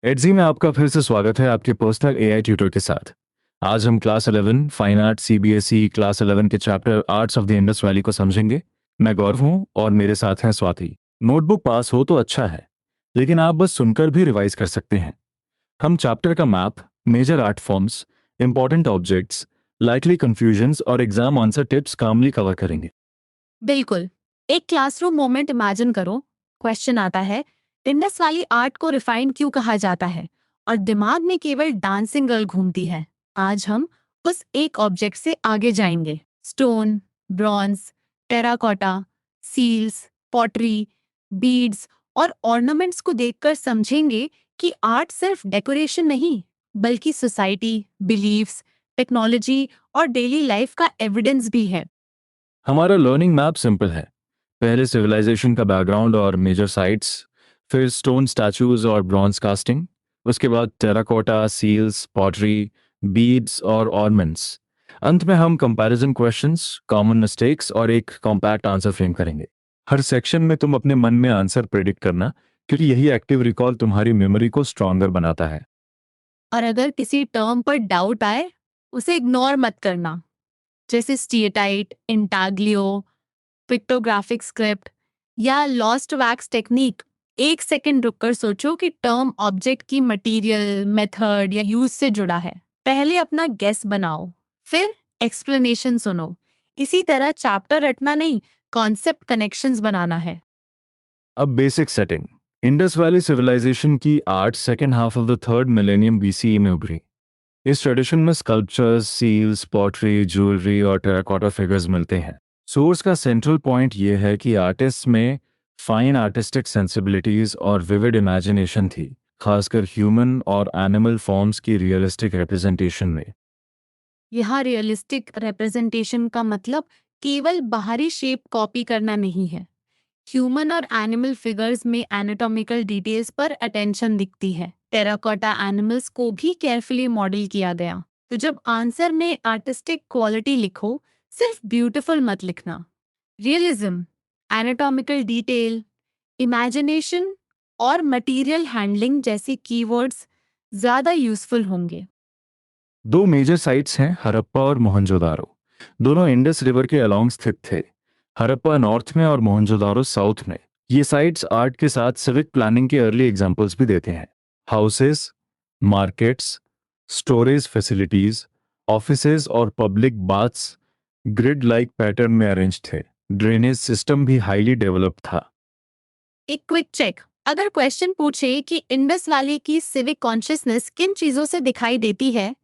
एडजी में आपका फिर से स्वागत है आपके पर्सनल एआई ट्यूटर के साथ। आज हम class 11 fine art CBSE class 11 के chapter arts of the Indus valley को समझेंगे। मैं गौरव हूँ और मेरे साथ हैं स्वाति। नोटबुक पास हो तो अच्छा है, लेकिन आप बस सुनकर भी रिवाइज कर सकते हैं। हम चैप्टर का map, major art forms, important objects, likely confusions और exam answer tips calmly cover करेंगे। बिल्कुल। एक क्लासरूम मोमेंट इमेजिन करो। क्वेश्चन आता है, इंडस वैली आर्ट को रिफाइंड क्यों कहा जाता है? और दिमाग में केवल डांसिंग गर्ल घूमती है। आज हम उस एक ऑब्जेक्ट से आगे जाएंगे। Stone, bronze, terracotta, seals, pottery, beads और ऑर्नामेंट्स को देखकर समझेंगे कि आर्ट सिर्फ डेकोरेशन नहीं, बल्कि सोसाइटी, बिलीव्स, टेक्नोलॉजी और डेली लाइफ का एविडेंस भी है। हमारा लर्निंग मैप सिंपल है। पहले सिविलाइजेशन का बैकग्राउंड और मेजर साइट्स, फिर स्टोन स्टैचूज और ब्रॉन्ज कास्टिंग, उसके बाद टेराकोटा, सील्स, पॉटरी, बीड्स और ऑर्नामेंट्स। अंत में हम कंपैरिजन क्वेश्चंस, कॉमन मिस्टेक्स और एक कॉम्पैक्ट आंसर फ्रेम करेंगे। हर सेक्शन में तुम अपने मन में आंसर प्रेडिक्ट करना, क्योंकि यही एक्टिव रिकॉल तुम्हारी मेमोरी को स्ट्रॉन्गर बनाता है। और अगर किसी टर्म पर डाउट आए, उसे इग्नोर मत करना। जैसे स्टीएटाइट, इंटाग्लियो, पिक्टोग्राफिक स्क्रिप्ट या लॉस्ट वैक्स टेक्निक। एक सेकंड रुककर सोचो कि टर्म ऑब्जेक्ट की मटेरियल, मेथड या यूज से जुड़ा है। पहले अपना गेस बनाओ, फिर एक्सप्लेनेशन सुनो। इसी तरह चैप्टर रटना नहीं, कॉन्सेप्ट कनेक्शंस बनाना है। अब basic setting. Indus Valley Civilisation की art second half of the third millennium BCE में उभरी। इस ट्रेडिशन में स्कल्पचर्स, सील्स, पॉटरी, ज्वेलरी और टेराकोटा फिगर्स मिलते हैं। सोर्स का सेंट्रल पॉइंट यह है कि आर्टिस्ट में फाइन आर्टिस्टिक सेंसिबिलिटीज और विविड इमेजिनेशन थी, खासकर ह्यूमन और एनिमल फॉर्म्स की रियलिस्टिक रिप्रेजेंटेशन में। यहाँ रियलिस्टिक रिप्रेजेंटेशन का मतलब केवल बाहरी शेप कॉपी करना नहीं है। ह्यूमन और एनिमल फिगर्स में एनाटॉमिकल डिटेल्स पर अटेंशन दिखती है। टेराकोटा एनिमल्स को भी केयरफुली मॉडल किया गया। तो जब आंसर में आर्टिस्टिक क्वालिटी लिखो, सिर्फ ब्यूटीफुल मत लिखना। रियलिज्म, एनाटॉमिकल डिटेल, इमेजिनेशन और मटेरियल हैंडलिंग जैसी कीवर्ड्स ज्यादा यूजफुल होंगे। दो मेजर साइट्स हैं, हड़प्पा और मोहनजोदारो। दोनों इंडस रिवर के अलोंग स्थित थे। हड़प्पा नॉर्थ में और मोहनजोदारो साउथ में। ये साइट्स आर्ट के साथ सिविक प्लानिंग के अर्ली एग्जांपल्स भी देते हैं। Houses, markets, storage facilities, offices और public baths grid like pattern में अरेंज थे। ड्रेनेज सिस्टम भी हाईली डेवलप्ड था। एक क्विक चेक। अगर क्वेश्चन पूछे कि इंडस वैली की सिविक कॉन्शियसनेस किन चीजों से दिखाई देती है,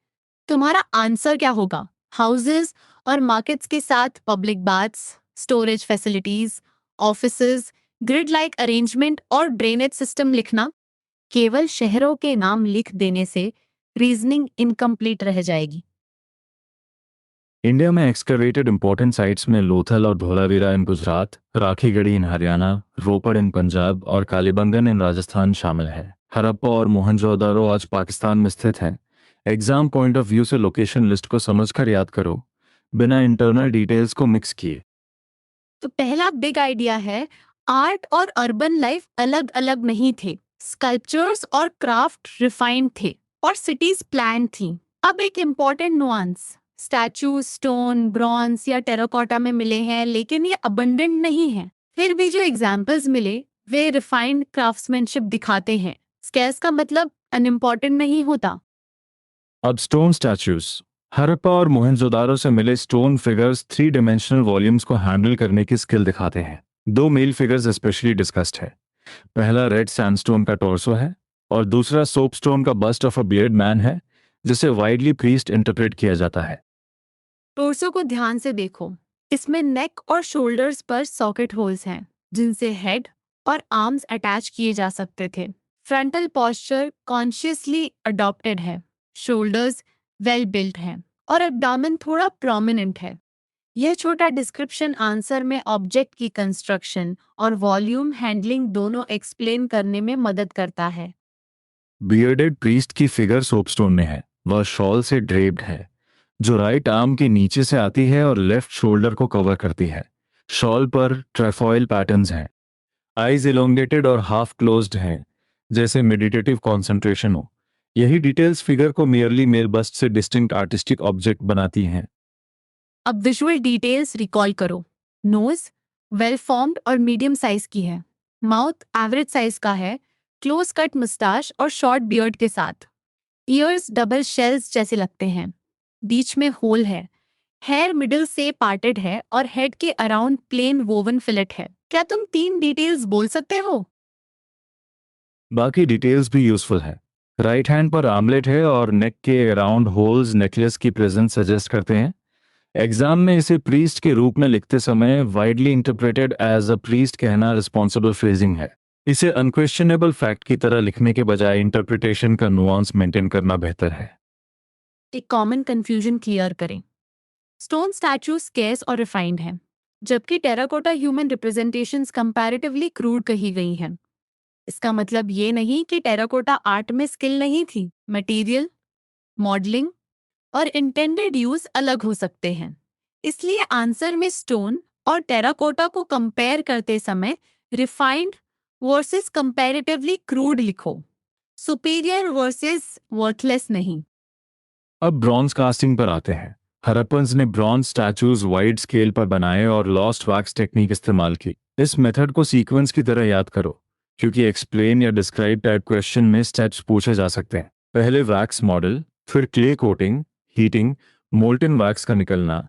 तुम्हारा आंसर क्या होगा? हाउसेस और मार्केट्स के साथ public baths, storage facilities, offices, grid like arrangement और ड्रेनेज सिस्टम लिखना। केवल शहरों के नाम लिख देने से रीजनिंग इनकम्प्लीट रह जाएगी। इंडिया में एक्सकवेटेड इंपॉर्टेंट साइट्स में लोथल और धोलावीरा इन गुजरात, राखीगढ़ी इन हरियाणा, रोपड़ इन पंजाब और कालीबंगन इन राजस्थान शामिल है। हड़प्पा और मोहनजोदारो आज पाकिस्तान में स्थित हैं। एग्जाम पॉइंट ऑफ व्यू से लोकेशन लिस्ट को समझकर याद करो, बिना इंटरनल डिटेल्स को मिक्स किए। तो पहला बिग आइडिया है, आर्ट और अर्बन लाइफ अलग अलग नहीं थे। स्कल्पचर्स और क्राफ्ट रिफाइंड थे और सिटीज प्लान थी। अब एक important nuance, statue stone, bronze या टेराकोटा में मिले हैं, लेकिन ये अबंडेंट नहीं है। फिर भी जो एग्जाम्पल्स मिले वे रिफाइंड क्राफ्ट्समैनशिप दिखाते हैं। स्कैर्स का मतलब अनइम्पॉर्टेंट नहीं होता। अब स्टोन स्टैचूज। हड़प्पा और मोहनजोदारो से मिले stone figures three dimensional volumes को हैंडल करने की स्किल दिखाते हैं। दो मेल फिगर्स स्पेशली डिस्कस्ड है। पहला रेड सैंडस्टोन का टॉर्सो है और दूसरा सोपस्टोन का bust of a beard man है, जिसे वाइडली प्रीस्ट इंटरप्रेट किया जाता है। टोर्सो को ध्यान से देखो। इसमें नेक और शोल्डर्स पर सॉकेट होल्स हैं, जिनसे हेड और आर्म्स अटैच किए जा सकते थे। फ्रंटल पोस्चर कॉन्शियसली अडॉप्टेड है। शोल्डर्स वेल बिल्ट हैं और एब्डोमेन थोड़ा प्रोमिनेंट है। यह छोटा डिस्क्रिप्शन आंसर में ऑब्जेक्ट की कंस्ट्रक्शन और वॉल्यूम हैंडलिंग दोनों एक्सप्लेन करने में मदद करता है। बियर्डेड प्रीस्ट की फिगर सोपस्टोन में है। वह शॉल से ड्रेप्ड है, जो राइट आर्म के नीचे से आती है और लेफ्ट शोल्डर को कवर करती है। शॉल पर ट्रेफॉइल पैटर्न्स हैं। आईज इलोंगेटेड और हाफ क्लोज्ड हैं, जैसे मेडिटेटिव कंसंट्रेशन हो। यही डिटेल्स फिगर को मियरली मेल बस्ट से डिस्टिंक्ट आर्टिस्टिक ऑब्जेक्ट बनाती हैं। अब विजुअल डिटेल्स रिकॉल करो। नोज वेल फॉर्म्ड और मीडियम साइज की है। माउथ एवरेज साइज का है, क्लोज कट मुस्टाच और शॉर्ट बियर्ड के साथ। ईयर्स डबल शेल्स जैसे लगते हैं। बीच में होल है। हेयर मिडिल से पार्टेड है और हेड के अराउंड प्लेन वोवन फिलेट है। क्या तुम 3 डिटेल्स बोल सकते हो? बाकी डिटेल्स भी यूजफुल है। राइट हैंड पर आर्मलेट है और नेक के अराउंड होल्स नेकलेस की प्रेजेंस सजेस्ट करते हैं। एग्जाम में इसे प्रीस्ट के रूप में लिखते समय widely interpreted as a priest कहना रिस्पॉन्सिबल फ्रेजिंग है। इसे अनक्वेश्चनेबल फैक्ट की तरह लिखने के बजाय इंटरप्रिटेशन का नुआंस मेंटेन करना बेहतर है। एक कॉमन कंफ्यूजन क्लियर करें। स्टोन स्टैचू स्केर्स और रिफाइंड हैं, जबकि terracotta human representations comparatively crude कही गई हैं। इसका मतलब ये नहीं कि टेराकोटा आर्ट में स्किल नहीं थी। मटेरियल, मॉडलिंग और इंटेंडेड यूज अलग हो सकते हैं। इसलिए आंसर में स्टोन और टेराकोटा को कंपेयर करते समय रिफाइंड वर्सेस कंपैरेटिवली क्रूड लिखो। सुपीरियर वर्सेस वर्थलेस नहीं। अब ब्रॉन्ज कास्टिंग पर आते हैं। हरप्पन्स ने ब्रॉन्ज स्टैचूज वाइड स्केल पर बनाए और लॉस्ट वैक्स टेक्निक इस्तेमाल की। इस मेथड को सीक्वेंस की तरह याद करो, क्योंकि एक्सप्लेन या डिस्क्राइब टाइप क्वेश्चन में स्टेप्स पूछे जा सकते हैं। पहले वैक्स मॉडल, फिर clay coating, heating, molten wax का निकलना,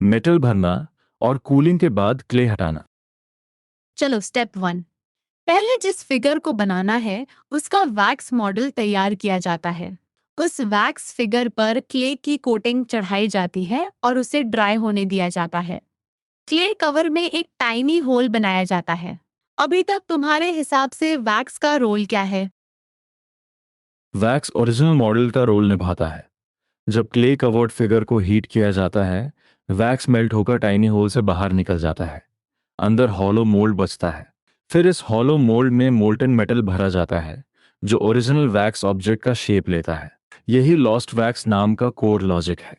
मेटल भरना और कूलिंग के बाद क्ले हटाना। चलो स्टेप 1। पहले जिस फिगर को बनाना है उसका वैक्स मॉडल तैयार किया जाता है। उस वैक्स फिगर पर क्ले की कोटिंग चढ़ाई जाती है और उसे ड्राई होने दिया जाता है। क्ले कवर में एक टाइनी होल बनाया जाता है। अभी तक तुम्हारे हिसाब से वैक्स का रोल क्या है? वैक्स ओरिजिनल मॉडल का रोल निभाता है। जब क्ले कवर्ड फिगर को हीट किया जाता है, वैक्स मेल्ट होकर टाइनी होल से बाहर निकल जाता है। अंदर हॉलो मोल्ड बचता है। फिर इस हॉलो मोल्ड में मोल्टन मेटल भरा जाता है, जो ओरिजिनल वैक्स ऑब्जेक्ट का शेप लेता है। यही लॉस्ट वैक्स नाम का कोर लॉजिक है।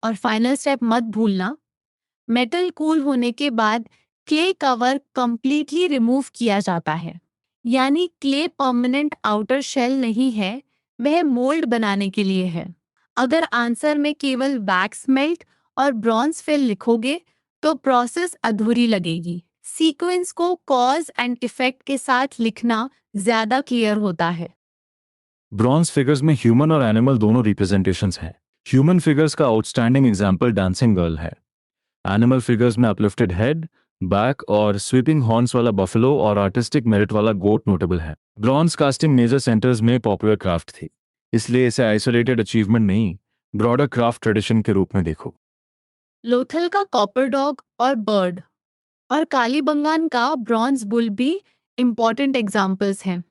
और फाइनल स्टेप मत भूलना, मेटल कूल होने के बाद क्ले कवर कंप्लीटली रिमूव किया जाता है। यानी क्ले परमानेंट आउटर शेल नहीं है, वह मोल्ड बनाने के लिए है। अगर आंसर में केवल वैक्स मेल्ट और ब्रॉन्ज फिल लिखोगे तो प्रोसेस अधूरी लगेगी। सीक्वेंस को कॉज एंड इफेक्ट के साथ लिखना ज्यादा क्लियर होता है। ब्रॉन्ज फिगर्स में ह्यूमन और एनिमल दोनों रिप्रेजेंटेशंस हैं। ह्यूमन फिगर्स का आउटस्टैंडिंग एग्जाम्पल डांसिंग गर्ल है। एनिमल फिगर्स में अपलिफ्टेड हेड, बैक और स्वीपिंग हॉर्न्स वाला बफेलो और आर्टिस्टिक मेरिट वाला गोट नोटेबल है। ब्रॉन्ज कास्टिंग मेजर सेंटर्स में पॉपुलर क्राफ्ट थी, इसलिए इसे आइसोलेटेड अचीवमेंट नहीं, ब्रॉडर क्राफ्ट ट्रेडिशन के रूप में देखो। लोथल का कॉपर डॉग और बर्ड और कालीबंगान का ब्रॉन्ज बुल भी इम्पॉर्टेंट एग्जाम्पल्स हैं।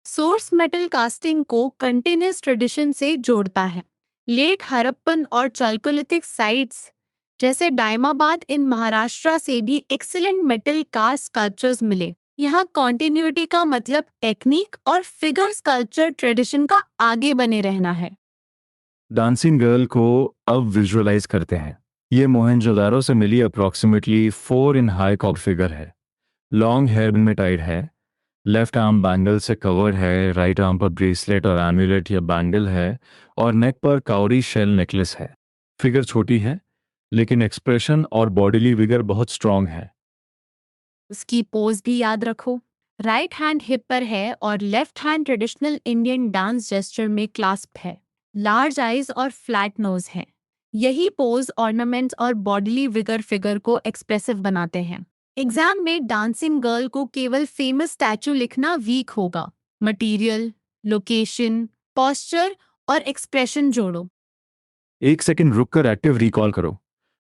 सोर्स मेटल कास्टिंग को कंटिन्यूस ट्रेडिशन से जोड़ता है। लेट हड़प्पन और चालकोलिथिक साइट्स जैसे डायमाबाद इन महाराष्ट्र से भी एक्सीलेंट मेटल कास्ट स्कल्पचर्स मिले। यहाँ कॉन्टिन्यूटी का मतलब टेक्निक और फिगर स्कल्पचर ट्रेडिशन का आगे बने रहना है। डांसिंग गर्ल को अब विजुअलाइज करते हैं। ये मोहनजोदारो से मिली अप्रॉक्सीमेटली 4 इन हाई कॉप फिगर है। लॉन्ग हेयर में टाइड है, लेफ्ट आर्म बैंगल से कवर्ड है, राइट आर्म पर ब्रेसलेट और एम्यूलेट या बैंगल है और नेक पर काउरी शेल नेकलेस है। फिगर छोटी है, लेकिन एक्सप्रेशन और बॉडीली विगर बहुत स्ट्रांग है। उसकी पोज भी याद रखो। राइट हैंड हिप पर है और left hand traditional Indian dance gesture में क्लास्प है। लार्ज आईज और फ्लैट नोज है। यही पोज ऑर्नामेंट्स और बॉडीली विगर फिगर को एक्सप्रेसिव बनाते हैं। एग्जाम में डांसिंग गर्ल को केवल फेमस स्टैचू लिखना वीक होगा। मटेरियल, लोकेशन, पोस्चर और एक्सप्रेशन जोड़ो। 1 सेकंड रुककर एक्टिव रिकॉल करो।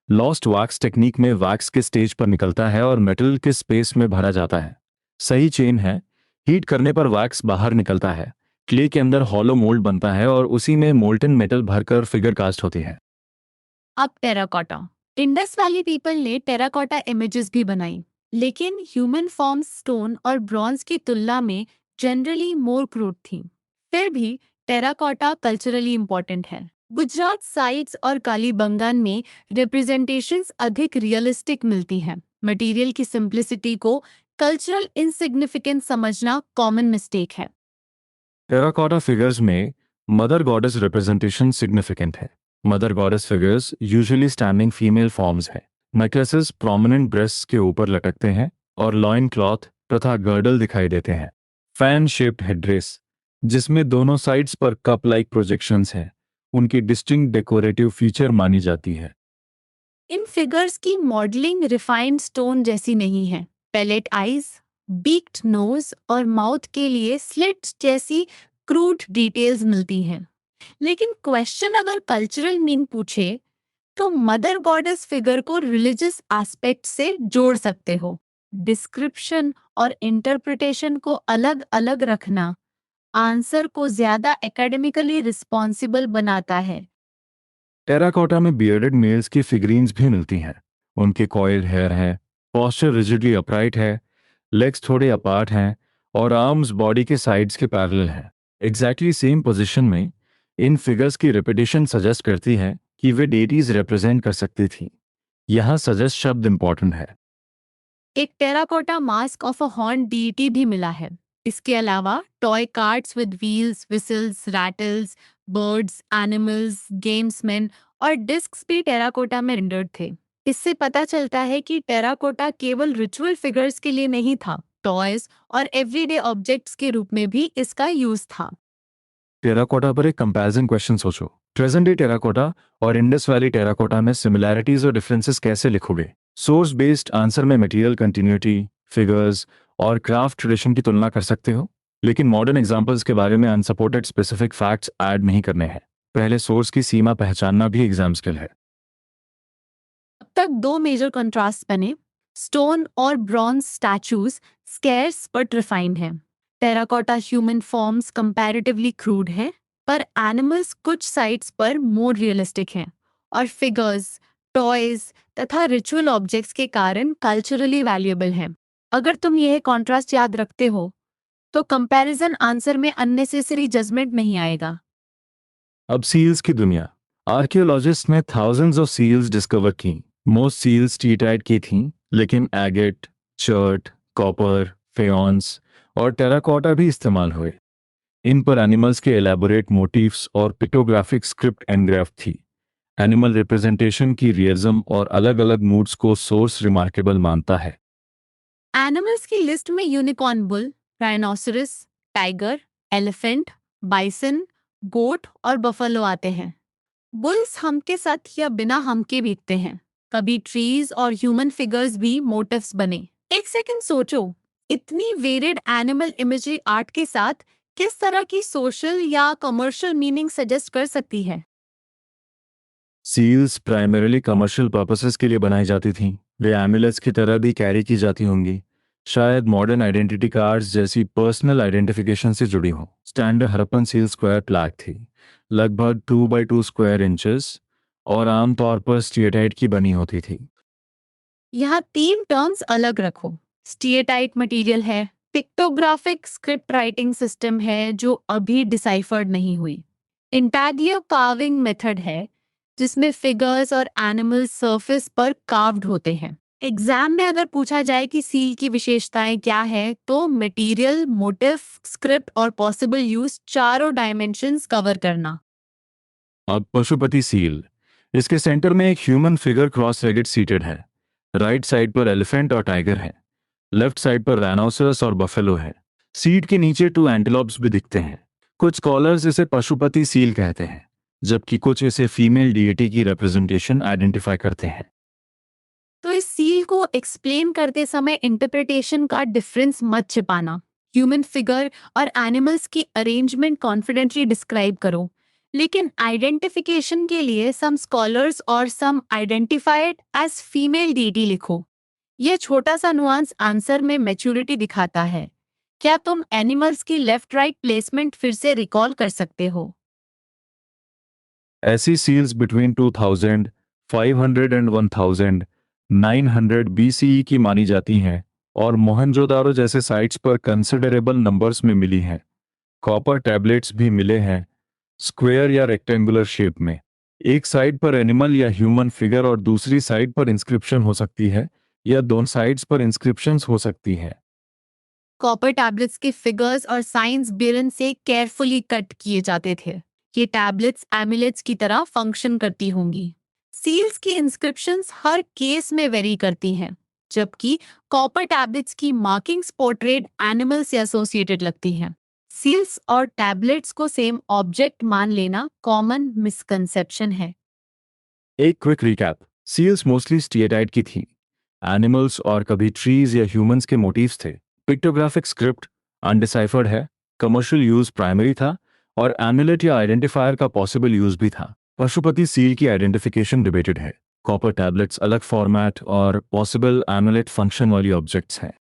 लॉस्ट वैक्स टेक्निक में वैक्स के स्टेज पर निकलता है और मेटल के स्पेस में भरा जाता है। सही चेन है। हीट करने पर वैक्स बाहर निकलता है, क्ले के अंदर हॉलो मोल्ड बनता है और उसी में मोल्टन मेटल भरकर फिगर कास्ट होती है। अब टेराकोटा। इंडस वैली पीपल ने टेराकोटा इमेजेस भी बनाई, लेकिन ह्यूमन फॉर्म्स स्टोन और ब्रॉन्ज की तुलना में जनरली मोर क्रूड थी। फिर भी टेराकोटा कल्चरली इंपॉर्टेंट है। गुजरात साइट्स और कालीबंगान में रिप्रेजेंटेशंस अधिक रियलिस्टिक मिलती हैं। मटेरियल की सिंप्लिसिटी को कल्चरल इनसिग्निफिकेंस समझना कॉमन मिस्टेक है। टेराकोटा फिगर्स में मदर गॉडेस रिप्रेजेंटेशन सिग्निफिकेंट है। Mother goddess figures usually standing female forms है। नेकलेसेस प्रोमिनेंट ब्रेस्ट्स के ऊपर लटकते हैं और लॉइन क्लॉथ तथा गर्डल दिखाई देते हैं। फैन शेप्ड हेड्रेस जिसमें दोनों साइड्स पर कप लाइक प्रोजेक्शंस हैं, उनकी डिस्टिंक्ट डेकोरेटिव फीचर मानी जाती है। इन फिगर्स की मॉडलिंग रिफाइंड स्टोन जैसी नहीं है। पैलेट आईज, बीक्ड नोज और माउथ के लिए स्लिट्स जैसी क्रूड डिटेल्स मिलती हैं। लेकिन क्वेश्चन अगर कल्चरल मीन पूछे तो मदर गॉडेस फिगर को रिलीजियस एस्पेक्ट से जोड़ सकते हो। डिस्क्रिप्शन और इंटरप्रिटेशन को अलग अलग रखना आंसर को ज्यादा एकेडमिकली रिस्पॉन्सिबल बनाता है। टेराकोटा में बियर्डेड मेल्स की फिगरीन्स भी मिलती हैं। उनके कॉइल्ड हेयर है, पोस्चर रिजिडली अपराइट है, लेग्स थोड़े अपार्ट हैं और आर्म्स बॉडी के साइड्स के पैरेलल हैं। एग्जैक्टली सेम पोजीशन में इन फिगर्स की रिपीटेशन सजेस्ट करती है कि वे डेटीज रिप्रेजेंट कर सकती थी। यहाँ सजेस्ट शब्द इंपॉर्टेंट है। एक terracotta mask of a horn deity भी मिला है। इसके अलावा toy carts with wheels, whistles, rattles, birds, animals, gamesmen और डिस्क्स भी टेराकोटा में रेंडर्ड थे। इससे पता चलता है कि टेराकोटा केवल रिचुअल फिगर्स के लिए नहीं था, टॉयज और एवरीडे ऑब्जेक्ट्स के रूप में भी इसका यूज था। टेराकोटा पर एक कंपैरिजन क्वेश्चन सोचो। प्रेजेंट डे टेराकोटा और इंडस वैली टेराकोटा में सिमिलैरिटीज और डिफरेंसेस कैसे लिखोगे? सोर्स बेस्ड आंसर में मटेरियल कंटिन्यूटी, फिगर्स और क्राफ्ट ट्रेडिशन की तुलना कर सकते हो, लेकिन मॉडर्न एग्जांपल्स के बारे में अनसपोर्टेड स्पेसिफिक फैक्ट्स ऐड नहीं करने हैं। पहले सोर्स की सीमा पहचानना भी एग्जाम स्किल है। अब तक दो मेजर कंट्रास्ट बने। स्टोन और bronze statues scarce but refined हैं। Terracotta human forms comparatively crude हैं, पर एनिमल्स कुछ साइट्स पर मोर रियलिस्टिक हैं और फिगर्स, टॉयज तथा रिचुअल ऑब्जेक्ट्स के कारण कल्चरली वैल्यूएबल हैं। अगर तुम यह कॉन्ट्रास्ट याद रखते हो तो कंपैरिजन आंसर में अननेसेसरी जजमेंट नहीं आएगा। अब सील्स की दुनिया। आर्कियोलॉजिस्ट ने थाउजेंड्स ऑफ सील्स डिस्कवर की। मोस्ट सील्स टी-टाइड की थीं, लेकिन एगेट, चर्ट, कॉपर, फेयॉन्स और टेराकोटा भी इस्तेमाल हुए। इन पर एनिमल्स के एलैबोरेट मोटिव्स और पिक्टोग्राफिक स्क्रिप्ट एनग्राफ थी। एनिमल रिप्रेजेंटेशन की रियलिज्म और अलग अलग मूड्स को सोर्स रिमार्केबल मानता है। एनिमल्स की लिस्ट में unicorn bull, rhinoceros, tiger, elephant, bison, goat और बफेलो आते हैं। बुल्स हम के साथ या बिना हम के बीतते हैं। कभी ट्रीज और ह्यूमन फिगर्स भी मोटिव्स बने। एक सेकंड सोचो, इतनी वेरिड एनिमल इमेजरी आर्ट के साथ किस तरह की सोशल या कमर्शियल मीनिंग सजेस्ट कर सकती है? सील्स प्राइमरीली कमर्शियल पर्पसेस के लिए बनाई जाती थीं। वे एमुलेट्स की तरह भी कैरी की जाती होंगी। शायद मॉडर्न आइडेंटिटी कार्ड्स जैसी पर्सनल आइडेंटिफिकेशन से जुड़ी हों। Standard Harappan seal square plaque थी, लगभग 2 by 2 स्क्वायर इंचेस और आमतौर पर स्टीएटाइट की बनी होती थी। यहाँ तीन टर्म्स अलग रखो। स्टीएटाइट मटेरियल है, पिक्टोग्राफिक स्क्रिप्ट राइटिंग सिस्टम है जो अभी डिसाइफर्ड नहीं हुई। इंटैगियो कार्विंग मेथड है जिसमें फिगर्स और एनिमल सरफेस पर कार्व्ड होते हैं। एग्जाम में अगर पूछा जाए कि सील की विशेषताएं क्या है तो मटेरियल, मोटिव, स्क्रिप्ट और पॉसिबल यूज चारों डायमेंशंस कवर करना। अब पशुपति सील। इसके सेंटर में एक human figure cross legged seated है। राइट साइड पर एलिफेंट और टाइगर है, लेफ्ट साइड पर राइनोसरस और बफेलो है। सीट के नीचे 2 एंटीलोप्स भी दिखते हैं। कुछ स्कॉलर्स इसे पशुपति सील कहते हैं, जबकि कुछ इसे फीमेल डीएटी की रिप्रेजेंटेशन आइडेंटिफाई करते हैं। तो इस सील को एक्सप्लेन करते समय इंटरप्रिटेशन का डिफरेंस मत छिपाना। ह्यूमन फिगर और एनिमल्स की अरेंजमेंट कॉन्फिडेंटली डिस्क्राइब करो, लेकिन आइडेंटिफिकेशन के लिए सम स्कॉलर्स और सम आइडेंटिफाइड एज फीमेल डीटी लिखो। यह छोटा सा नुआंस आंसर में मैच्योरिटी दिखाता है। क्या तुम एनिमल्स की लेफ्ट राइट प्लेसमेंट फिर से रिकॉल कर सकते हो? ऐसी सील्स बिटवीन 2500 एंड 1900 बीसीई की मानी जाती हैं और मोहनजोदारो जैसे साइट्स पर कंसिडरेबल नंबर्स में मिली हैं। कॉपर टैबलेट्स भी मिले हैं, स्क्वायर या रेक्टेंगुलर शेप में। एक साइड पर एनिमल या ह्यूमन फिगर और दूसरी साइड पर इंस्क्रिप्शन हो सकती है, या दोनों साइड्स पर इंस्क्रिप्शंस हो सकती हैं। कॉपर टैबलेट्स के फिगर्स और साइंस बेरन से केयरफुली कट किए जाते थे। ये टैबलेट्स एमुलेट्स की तरह फंक्शन करती होंगी। सील्स की इंस्क्रिप्शंस हर केस में वेरी करती हैं, जबकि कॉपर टैबलेट्स की मार्किंग्स पोर्ट्रेट एनिमल से एसोसिएटेड लगती हैं। सील्स और टैबलेट्स को सेम ऑब्जेक्ट मान लेना कॉमन मिसकंसेप्शन है। एक क्विक रिकैप। सील्स मोस्टली स्टीएटाइड की थी। एनिमल्स और कभी ट्रीज या ह्यूमंस के मोटिव्स थे। पिक्टोग्राफिक स्क्रिप्ट अनडिसाइफर्ड है। कमर्शियल यूज प्राइमरी था और एमुलेट या आइडेंटिफायर का पॉसिबल यूज भी था। पशुपति सील की आइडेंटिफिकेशन डिबेटेड है। कॉपर टैबलेट्स अलग फॉर्मेट और पॉसिबल एमुलेट फंक्शन वाली ऑब्जेक्ट्स हैं।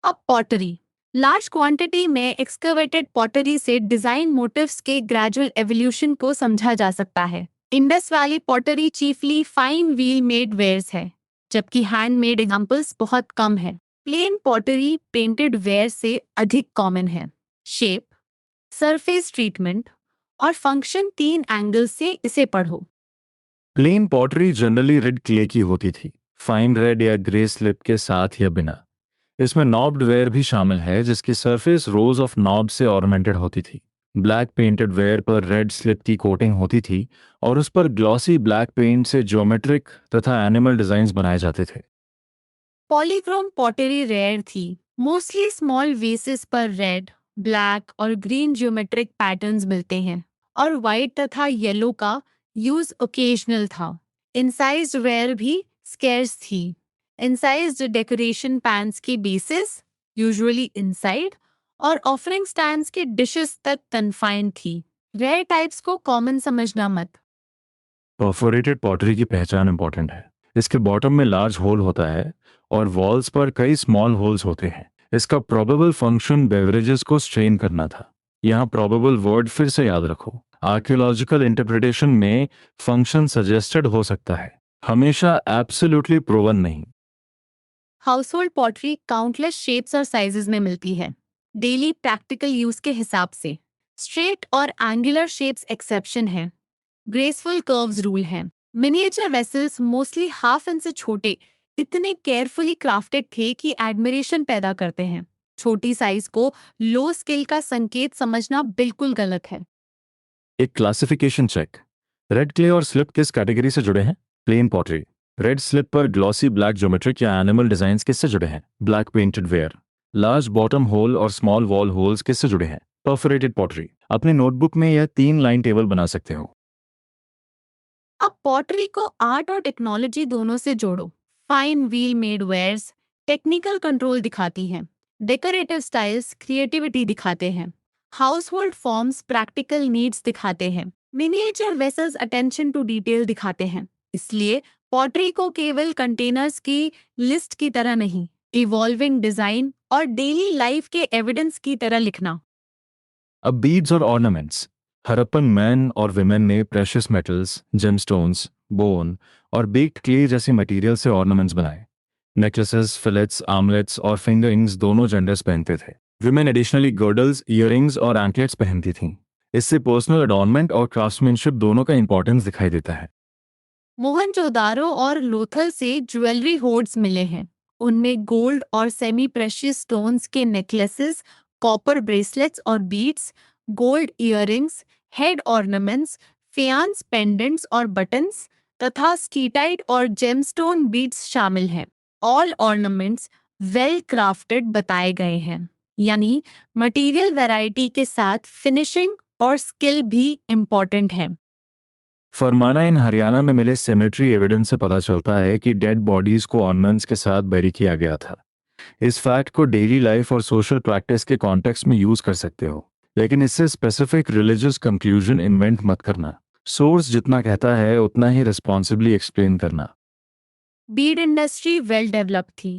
अब पॉटरी। लार्ज क्वांटिटी में एक्सकवेटेड पॉटरी से डिजाइन मोटिव्स के ग्रेजुअल एवोल्यूशन को समझा जा सकता है। Indus Valley pottery chiefly fine wheel made wares है, जबकि हैंडमेड एग्जांपल्स बहुत कम है। प्लेन पॉटरी पेंटेड वेयर से अधिक कॉमन है। शेप, सरफेस ट्रीटमेंट और फंक्शन 3 एंगल्स से इसे पढ़ो। Plain pottery generally red clay की होती थी, फाइन रेड या ग्रे स्लिप के साथ या बिना। इसमें नॉब्ड वेयर भी शामिल है, जिसकी सरफेस रोज ऑफ नॉब से ऑर्नामेंटेड होती थी। ब्लैक पेंटेड वेयर पर रेड स्लिप की कोटिंग होती थी और उस पर ग्लॉसी ब्लैक पेंट से ज्योमेट्रिक तथा एनिमल डिजाइन्स बनाए जाते थे। पॉलीक्रोम पॉटरी रेयर थी। मोस्टली स्मॉल वेसेस पर रेड, ब्लैक और ग्रीन ज्योमेट्रिक पैटर्न्स मिलते हैं और वाइट तथा येलो का यूज ओकेजनल था। इंसाइज्ड वेयर भी स्केर्स थी। इंसाइज्ड डेकोरेशन पैन्स की बेसिस यूजुअली इनसाइड और ऑफरिंग स्टैंड्स के डिशेस तक कन्फाइंड थी। रेयर टाइप्स को कॉमन समझना मत। परफोरेटेड पॉटरी की पहचान इंपॉर्टेंट है। इसके बॉटम में लार्ज होल होता है और वॉल्स पर कई स्मॉल होल्स होते हैं। इसका प्रोबेबल फंक्शन बेवरेजेस को स्ट्रेन करना था। यहाँ प्रोबेबल वर्ड फिर से याद रखो। आर्कियोलॉजिकल इंटरप्रिटेशन में फंक्शन सजेस्टेड हो सकता है, हमेशा एब्सोल्युटली प्रूवन नहीं। हाउसहोल्ड पॉटरी काउंटलेस शेप्स और साइजेस में मिलती है, डेली प्रैक्टिकल यूज के हिसाब से। स्ट्रेट और एंगुलर शेप्स एक्सेप्शन है, ग्रेसफुल कर्व्स रूल है। Miniature vessels mostly half inch से छोटे इतने केयरफुली क्राफ्टेड थे कि एडमिरेशन पैदा करते हैं। छोटी साइज को लो स्किल का संकेत समझना बिल्कुल गलत है। एक क्लासिफिकेशन चेक। रेड क्ले और स्लिप किस कैटेगरी से जुड़े हैं? Plain pottery. रेड स्लिप पर ग्लॉसी ब्लैक ज्योमेट्रिक या एनिमल डिजाइन्स किससे जुड़े हैं? Black painted ware. Large bottom hole और स्मॉल वॉल होल्स किससे जुड़े हैं? Perforated pottery. अपने नोटबुक में यह 3 लाइन टेबल बना सकते हो। अब पॉटरी को आर्ट और टेक्नोलॉजी दोनों से जोड़ो। Fine wheel made wares technical control दिखाती हैं। डेकोरेटिव स्टाइल्स क्रिएटिविटी दिखाते हैं। हाउसहोल्ड फॉर्म्स प्रैक्टिकल नीड्स दिखाते हैं। Miniature vessels attention to detail दिखाते हैं। इसलिए पॉटरी को केवल कंटेनर्स की लिस्ट की तरह नहीं, इवॉल्विंग डिजाइन और डेली लाइफ के एविडेंस की तरह लिखना। अब बीड्स और ऑर्नामेंट्स। हरप्पन मैन और विमेन ने प्रेशियस मेटल्स, जेमस्टोन्स, बोन और बेक्ड क्ले जैसे मटेरियल से ऑर्नामेंट्स बनाए। नेकलेसेस, फिलेट्स, आर्मलेट्स और फिंगरिंग्स दोनों जेंडर्स पहनते थे। विमेन एडिशनली गर्डल्स, ईयरिंग्स और एंकलेट्स पहनती थीं। इससे पर्सनल अडॉर्नमेंट और क्राफ्ट्समैनशिप दोनों का इंपॉर्टेंस दिखाई देता है। मोहनजोदारो और लोथल से ज्वेलरी होर्ड्स मिले हैं। उनमें गोल्ड और सेमी प्रेशियस स्टोन्स के नेकलेसेस, कॉपर ब्रेसलेट्स और beads, gold earrings, head ornaments, faience pendants और बटन्स तथा स्टीटाइट और जेमस्टोन बीड्स शामिल हैं। ऑल ऑर्नामेंट्स वेल क्राफ्टेड बताए गए हैं, यानी मटेरियल वैरायटी के साथ फिनिशिंग और स्किल भी इम्पोर्टेंट है। फरमाना इन हरियाणा में मिले सेमेट्री एविडेंस से पता चलता है कि डेड बॉडीज को ऑर्नामेंट्स के साथ बरी किया गया था। इस फैक्ट को डेली लाइफ और सोशल प्रैक्टिस के कॉन्टेक्स्ट में यूज कर सकते हो, लेकिन इससे स्पेसिफिक रिलीजियस कंक्लूजन इन्वेंट मत करना। सोर्स जितना कहता है उतना ही रिस्पॉन्सिबली एक्सप्लेन करना। बीड इंडस्ट्री वेल डेवलप थी।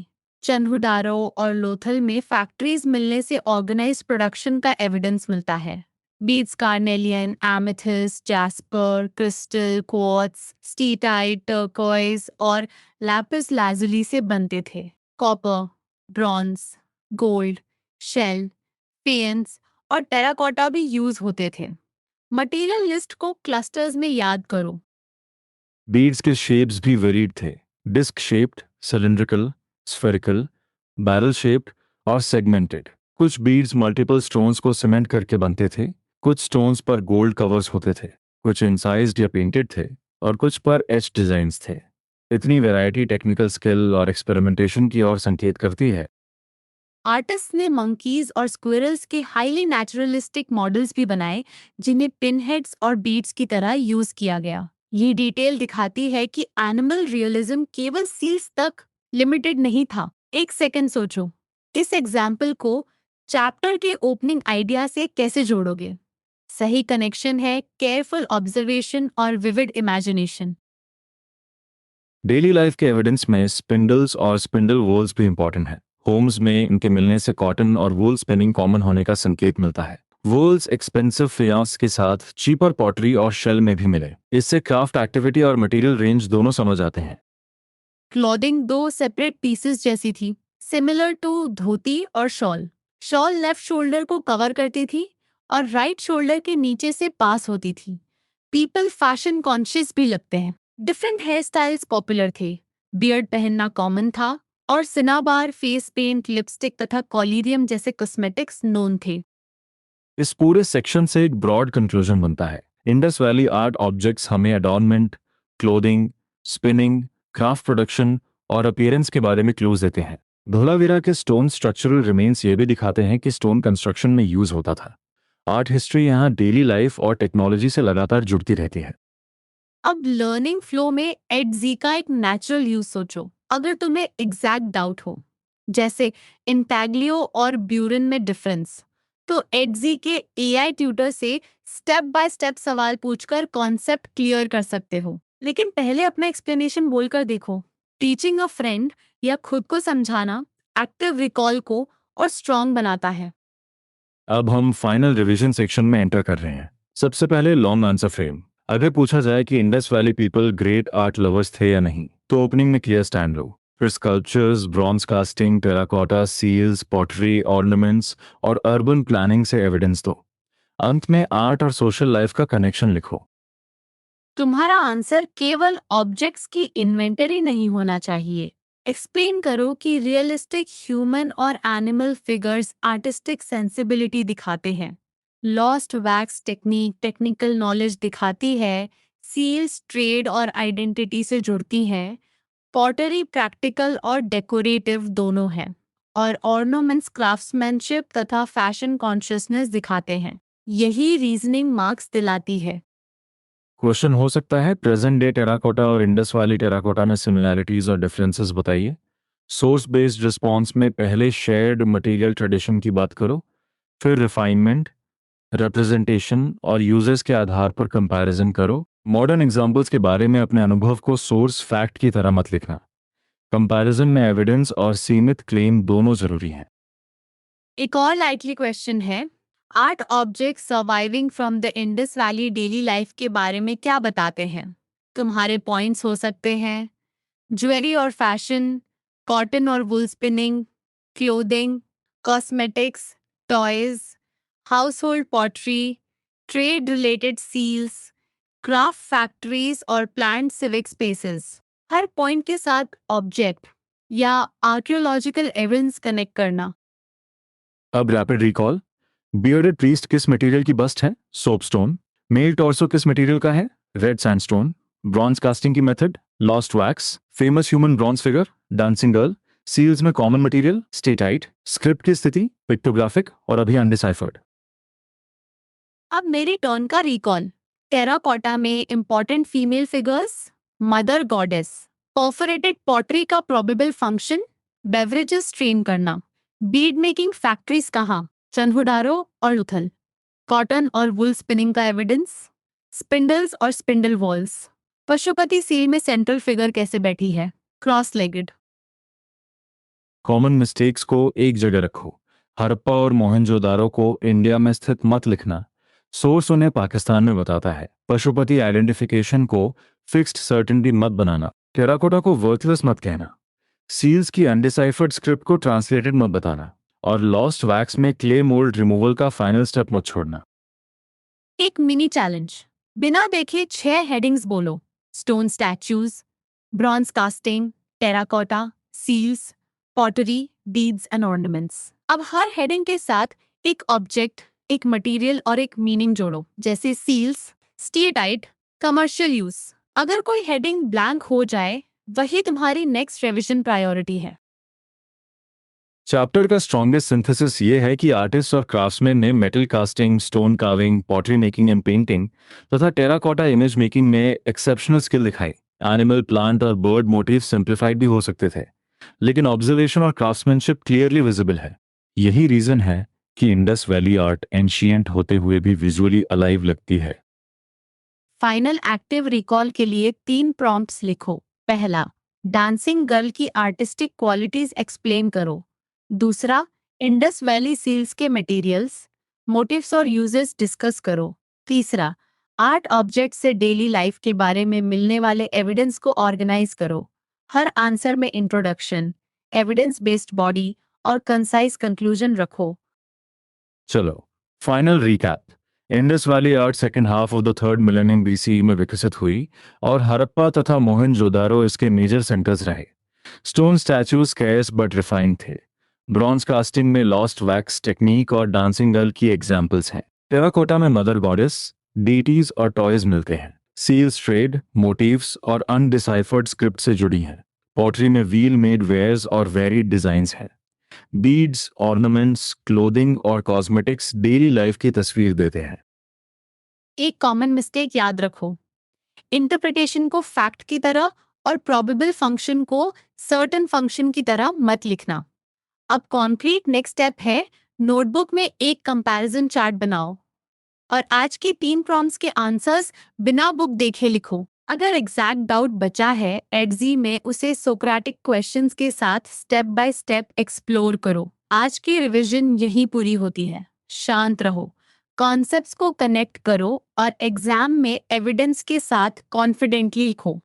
चंद्रुदारो और लोथल में फैक्ट्रीज मिलने से ऑर्गेनाइज्ड प्रोडक्शन का एविडेंस मिलता है। Beads carnelian, amethyst, jasper, crystal, quartz, steatite, turquoise और लैपिस लाजुली से बनते थे। कॉपर, ब्रॉन्ज, गोल्ड, शेल, फेयंस और टेराकोटा भी यूज होते थे। मटेरियल लिस्ट को क्लस्टर्स में याद करो। बीड्स के शेप्स भी वेरीड थे। Disc shaped, cylindrical, spherical, barrel shaped और सेगमेंटेड। कुछ बीड्स मल्टीपल स्टोन्स को सीमेंट करके बनते थे, कुछ स्टोन्स पर गोल्ड कवर्स होते थे, कुछ इंसाइज्ड या पेंटेड थे, और कुछ पर एच डिजाइन्स थे। इतनी वैरायटी टेक्निकल स्किल और एक्सपेरिमेंटेशन की ओर संकेत करती है। आर्टिस्ट ने मंकीज और स्क्विरल्स के हाईली नेचुरलिस्टिक मॉडल्स भी बनाए, जिन्हें पिनहेड्स और बीड्स की तरह यूज किया गया। ये डिटेल दिखाती है कि एनिमल रियलिज्म केवल सील्स तक लिमिटेड नहीं था। एक सेकंड सोचो, इस एग्जाम्पल को चैप्टर के ओपनिंग आइडिया से कैसे जोड़ोगे? सही कनेक्शन है केयरफुल ऑब्जर्वेशन और विविड इमेजिनेशन। डेली लाइफ के एविडेंस में स्पिंडल्स और स्पिंडल वूल्स भी इंपॉर्टेंट है। होम्स में इनके मिलने से कॉटन और वूल स्पिनिंग कॉमन होने का संकेत मिलता है। वूल्स एक्सपेंसिव फियांस के साथ चीपर पॉटरी और शेल में भी मिले। इससे क्राफ्ट एक्टिविटी और मटेरियल रेंज दोनों समझ आते हैं। क्लॉथिंग दो सेपरेट पीसेस जैसी थी, सिमिलर टू धोती और शॉल। शॉल लेफ्ट शोल्डर को कवर करती थी और राइट शोल्डर के नीचे से पास होती थी। पीपल फैशन कॉन्शियस भी लगते हैं। डिफरेंट हेयर स्टाइल्स पॉपुलर थे। बियर्ड पहनना कॉमन था और सिनाबार, फेस पेंट, लिपस्टिक तथा कॉलीरियम जैसे कॉस्मेटिक्स नोन थे। इस पूरे सेक्शन से एक ब्रॉड कंक्लूजन बनता है। इंडस वैली आर्ट ऑब्जेक्ट्स हमें एडॉर्नमेंट, क्लोथिंग, स्पिनिंग, क्राफ्ट प्रोडक्शन और अपीयरेंस के बारे में क्लूज देते हैं। धोलावीरा के स्टोन स्ट्रक्चरल रिमेन्स ये भी दिखाते हैं कि स्टोन कंस्ट्रक्शन में यूज होता था। आर्ट हिस्ट्री यहाँ डेली लाइफ और टेक्नोलॉजी से लगातार जुड़ती रहती है। अब लर्निंग फ्लो में एडजी का एक नेचुरल यूज सोचो। अगर तुम्हें एग्जैक्ट डाउट हो, जैसे इंटैग्लियो और ब्यूरन में डिफरेंस, तो एडजी के एआई ट्यूटर से स्टेप बाय स्टेप सवाल पूछकर कॉन्सेप्ट क्लियर कर सकते हो। लेकिन पहले अपना एक्सप्लेनेशन बोलकर देखो। टीचिंग अ फ्रेंड या खुद को समझाना एक्टिव रिकॉल को और स्ट्रॉन्ग बनाता है। अब हम फाइनल रिवीजन सेक्शन में एंटर कर रहे हैं। सबसे पहले लॉन्ग आंसर फ्रेम। अगर पूछा जाए कि Indus valley people great art lovers थे या नहीं, तो ओपनिंग में क्लियर स्टैंड लो। फिर sculptures, bronze casting, terracotta, seals, pottery, ornaments और अर्बन प्लानिंग से एविडेंस दो। अंत में आर्ट और सोशल लाइफ का कनेक्शन लिखो। तुम्हारा आंसर केवल ऑब्जेक्ट्स की इन्वेंटरी नहीं होना चाहिए। एक्सप्लेन करो कि रियलिस्टिक ह्यूमन और एनिमल फिगर्स आर्टिस्टिक सेंसिबिलिटी दिखाते हैं। Lost wax technique technical knowledge दिखाती है। सील्स ट्रेड और आइडेंटिटी से जुड़ती हैं। पॉटरी प्रैक्टिकल और डेकोरेटिव दोनों हैं। और ऑर्नामेंट्स क्राफ्ट्समैनशिप तथा फैशन कॉन्शियसनेस दिखाते हैं। यही रीजनिंग मार्क्स दिलाती है। क्वेश्चन हो सकता है, प्रेजेंट डे टेराकोटा और इंडस वैली टेराकोटा में सिमिलैरिटीज और डिफरेंसेस बताइए। सोर्स बेस्ड रिस्पॉन्स में पहले शेयर्ड मटेरियल ट्रेडिशन की बात करो, फिर रिफाइनमेंट, रिप्रेजेंटेशन और यूजर्स के आधार पर कंपैरिजन करो। मॉडर्न एग्जांपल्स के बारे में अपने अनुभव को सोर्स फैक्ट की तरह मत लिखना। कंपैरिजन में एविडेंस और सीमित क्लेम दोनों जरूरी हैं। एक और लाइटली क्वेश्चन है, art object surviving from the Indus valley daily life के बारे में क्या बताते हैं? तुम्हारे पॉइंट्स हो सकते हैं ज्वेलरी और फैशन, कॉटन और wool spinning, clothing, cosmetics, toys, household pottery, trade related seals, craft factories और प्लांट सिविक स्पेसेस। हर पॉइंट के साथ ऑब्जेक्ट या आर्कियोलॉजिकल एविडेंस कनेक्ट करना। अब रैपिड रिकॉल। बियर्डेड प्रीस्ट किस मटेरियल की बस्ट है? सोपस्टोन। मेल टॉर्सो किस मटेरियल का है? Red sandstone. ब्रॉन्ज कास्टिंग की method? Lost wax. Famous human bronze figure? Dancing girl. Seals में कॉमन मटेरियल? स्टेटाइट। स्क्रिप्ट की स्थिति? पिक्टोग्राफिक और अभी अनडिसाइफर्ड। अब मेरी टर्न का रिकॉल। टेराकोटा में important female figures, mother goddess. Perforated pottery का प्रोबेबल फंक्शन, बेवरेजेस ट्रेन करना। बीड मेकिंग फैक्ट्रीज कहाँ? चन्हुडारो और लुथल। कॉटन और वुल स्पिनिंग का एविडेंस, स्पिंडल्स और स्पिंडल वॉल्स। पशुपति सील में सेंट्रल फिगर कैसे बैठी है? Cross legged. कॉमन मिस्टेक्स को एक जगह रखो। हड़प्पा और मोहनजोदारो को इंडिया में स्थित मत लिखना, सोर्स उन्हें पाकिस्तान में बताता है। पशुपति आइडेंटिफिकेशन को फिक्स्ड सर्टेनिटी मत बनाना। टेराकोटा को वर्थलेस मत कहना। सील्स की अनडिसाइफर्ड स्क्रिप्ट को ट्रांसलेटेड मत बताना। और लॉस्ट वैक्स में क्ले मोल्ड रिमूवल का फाइनल स्टेप मत छोड़ना। एक मिनी चैलेंज, बिना देखे 6 हेडिंग्स बोलो। Stone statues, bronze casting, terracotta, seals, pottery, beads and ornaments. अब हर हेडिंग के साथ एक ऑब्जेक्ट, एक मटेरियल और एक मीनिंग जोड़ो, जैसे सील्स, स्टेटाइट, कमर्शियल यूज। अगर कोई हेडिंग ब्लैंक हो जाए, वही तुम्हारी नेक्स्ट रिवीजन प्रायोरिटी है। चैप्टर का स्ट्रॉन्गेस्ट सिंथेसिस ये है कि आर्टिस्ट और क्राफ्ट्समैन ने metal casting, stone carving, pottery making and painting तथा टेराकोटा इमेज मेकिंग में एक्सेप्शनल स्किल दिखाई। एनिमल, प्लांट और बर्ड मोटिव सिंप्लीफाइड भी हो सकते थे, लेकिन ऑब्जर्वेशन और क्राफ्ट्समैनशिप क्लियरली विजिबल है। यही रीजन है कि इंडस वैली आर्ट एंशिएंट होते हुए भी विजुअली अलाइव लगती है। फाइनल एक्टिव रिकॉल के लिए 3 प्रॉम्प्ट्स लिखो। पहला, डांसिंग गर्ल की आर्टिस्टिक क्वालिटीज एक्सप्लेन करो। दूसरा, इंडस वैली सील्स के मटेरियल्स, मोटिव्स और यूजेस डिस्कस करो। तीसरा, आर्ट ऑब्जेक्ट से डेली लाइफ के बारे में मिलने वाले एविडेंस को ऑर्गेनाइज करो। हर आंसर में इंट्रोडक्शन, एविडेंस बेस्ड बॉडी और कंसाइज कंक्लूजन रखो। चलो, final recap. Indus Valley art second half of the third millennium BC में विकसित हुई और हड़प्पा तथा मोहनजोदारो इसके मेजर सेंटर्स रहे। Stone statues scarce but refined थे। ब्रॉन्ज कास्टिंग में लॉस्ट वैक्स टेक्निक और डांसिंग गर्ल की एग्जाम्पल्स हैं। टेराकोटा में मदर गॉडेस, डीटीज और टॉयज मिलते हैं। सील्स ट्रेड, मोटिव्स और अनडिसाइफर्ड स्क्रिप्ट से जुड़ी हैं। पॉटरी में व्हील मेड वेयर्स और वेरिड डिजाइन्स हैं। बीड्स, ऑर्नामेंट्स, क्लोथिंग और कॉस्मेटिक्स डेली लाइफ की तस्वीर देते हैं। एक कॉमन मिस्टेक याद रखो, इंटरप्रिटेशन को फैक्ट की तरह और प्रोबेबल फंक्शन को सर्टेन फंक्शन की तरह मत लिखना। अब कॉन्क्रीट नेक्स्ट स्टेप है, नोटबुक में एक कंपैरिजन चार्ट बनाओ और आज की 3 प्रॉम्प्ट्स के आंसर्स बिना बुक देखे लिखो। अगर एग्जैक्ट डाउट बचा है एडजी में, उसे सोक्रेटिक क्वेश्चंस के साथ स्टेप बाय स्टेप एक्सप्लोर करो। आज की रिवीजन यही पूरी होती है। शांत रहो, कॉन्सेप्ट्स को कनेक्ट करो और एग्जाम में एविडेंस के साथ कॉन्फिडेंटली लिखो।